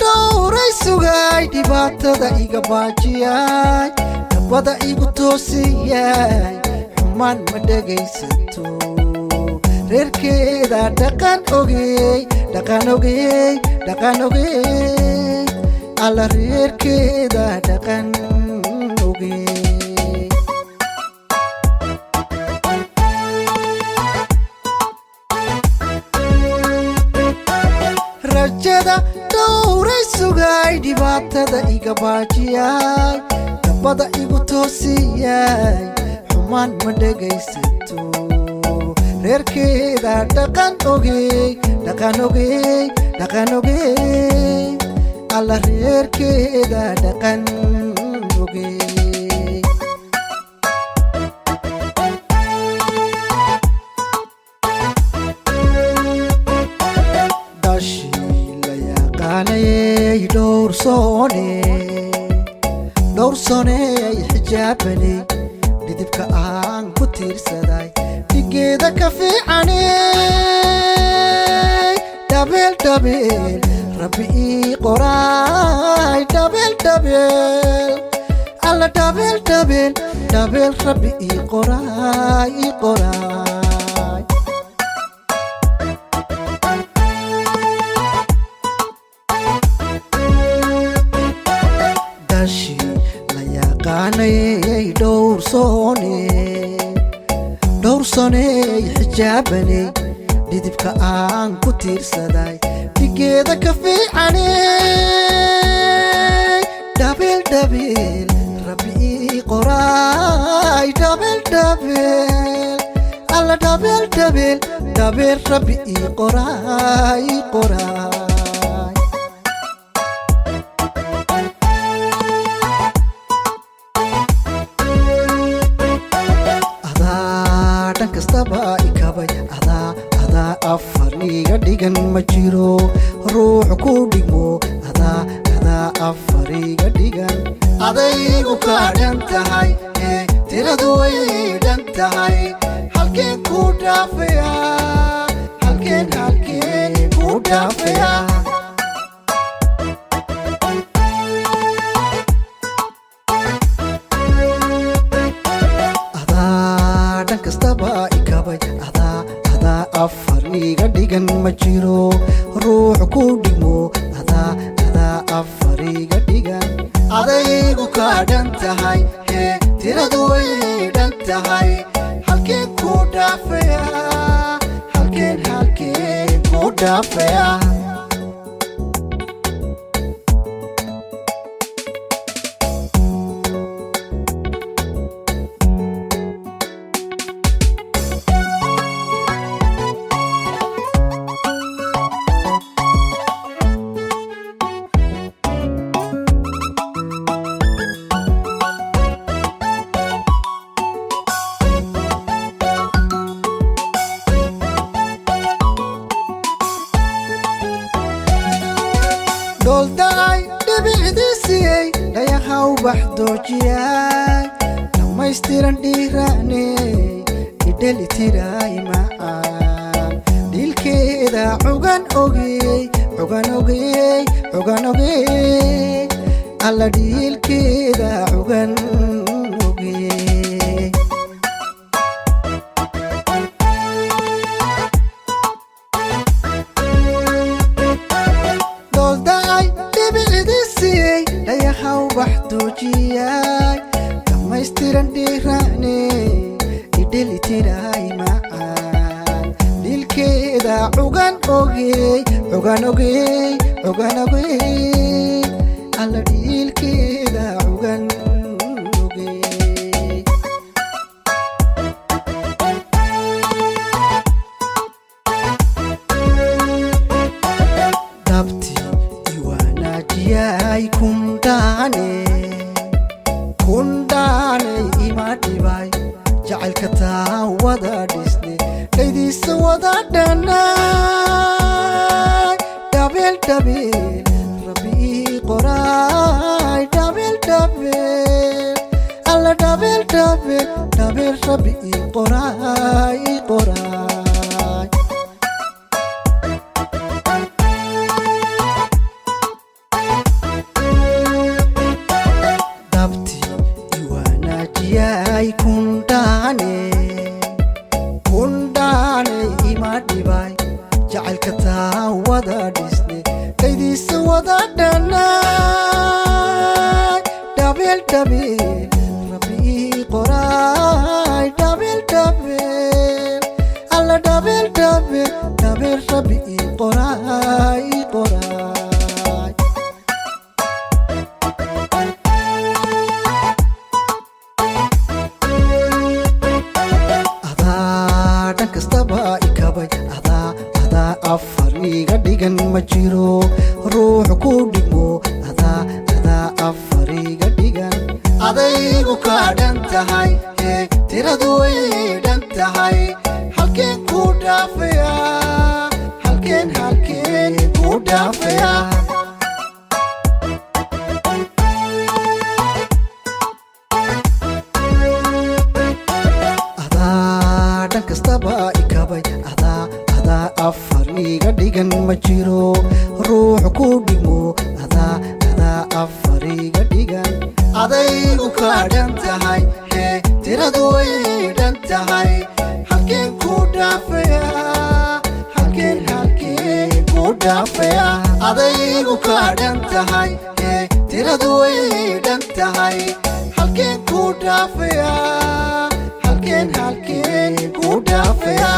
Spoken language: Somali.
dhowray sugay dhibaatada iga baajiyay nabada igu toosiyay xumaan ma dhegaysato reerkeeda dhaqan ogey alla reerkeeda dhaqan ogey rajada dhowray sugay dhibaatada iga baajiyay nabada igu toosiyay xumaan ma dhegaysato reerkeeda dhaqan ogey alla reerkeeda dhaqan ogey dhowrsooney xijaabani dhidibka aan ku tiirsaday dhigeeda ka fiicaney dhabeel rabbi ii qoraay alla dhabeel rabbi ii qoraay dhowrsooney xijaabani dhidibka aan ku tiirsaday dhigeeda ka fiicaney dhabeel rabbi ii qoraay alla dhabeel rabbi ii qoraay kastaba ikabay adaa afar iga dhigan ma jiro ruux ku dhigmo adaa afar iga dhigan adaygu ka dhan tahay tiradu way dhan tahay halkeen ku dhaafaya kastaba ikabay adaa afar iga dhigan ma jiro ruux ku dhigmo adaa afar iga dhigan adaygu ka dhan tahay tiradu way dhan tahay halkeen ku dhaafaya doldaay dhibicdiisiyey dhayahaw baxdoojiyay dhammaystiran dhiiraaney idhelitiray macaan dhilkeeda cugan ogey alla dhiilkeeda cugan ogey dhayahaw baxdoojiyay dhammaystiran dhiiraaney idhelitiray macaan dhilkeeda cugan ogey alla dhiilkeeda cugan ogey dabti iwaanajiyay kundaaney ima dhibay jacaylka taa wada dhisne dhaydiisa wada dhanay dhabeel rabbi ii qoraay alla dhabeel rabbi ii qoraay wada dhisne kaydiisa wada dhanay dhabeel dhabeel rabbi ii qoraay dhabeel dhabeel alla dhabeel dhabeel dhabeel rabbi ii qoraay ii qoraay adaa dhan kastaba ikabay adaa afar iga dhigan ma jiro ruux ku dhigmo adaa afar iga dhigan adaygu kaa dhan tahay tiradu way dhan tahay halkeen ku dhaafaya halkeen ku dhaafaya adaa dhan kastaba ikabay adaa afar iga dhigan ma jiro ruux ku dhigmo adaa afar iga dhigan adaygu kaa dhan tahay tiradu way dhan tahay halkeen ku dhaafaya halkeen ku dhaafaya adaygu kaa dhan tahay tiradu way dhan tahay halkeen ku dhaafaya halkeen ku dhaafaya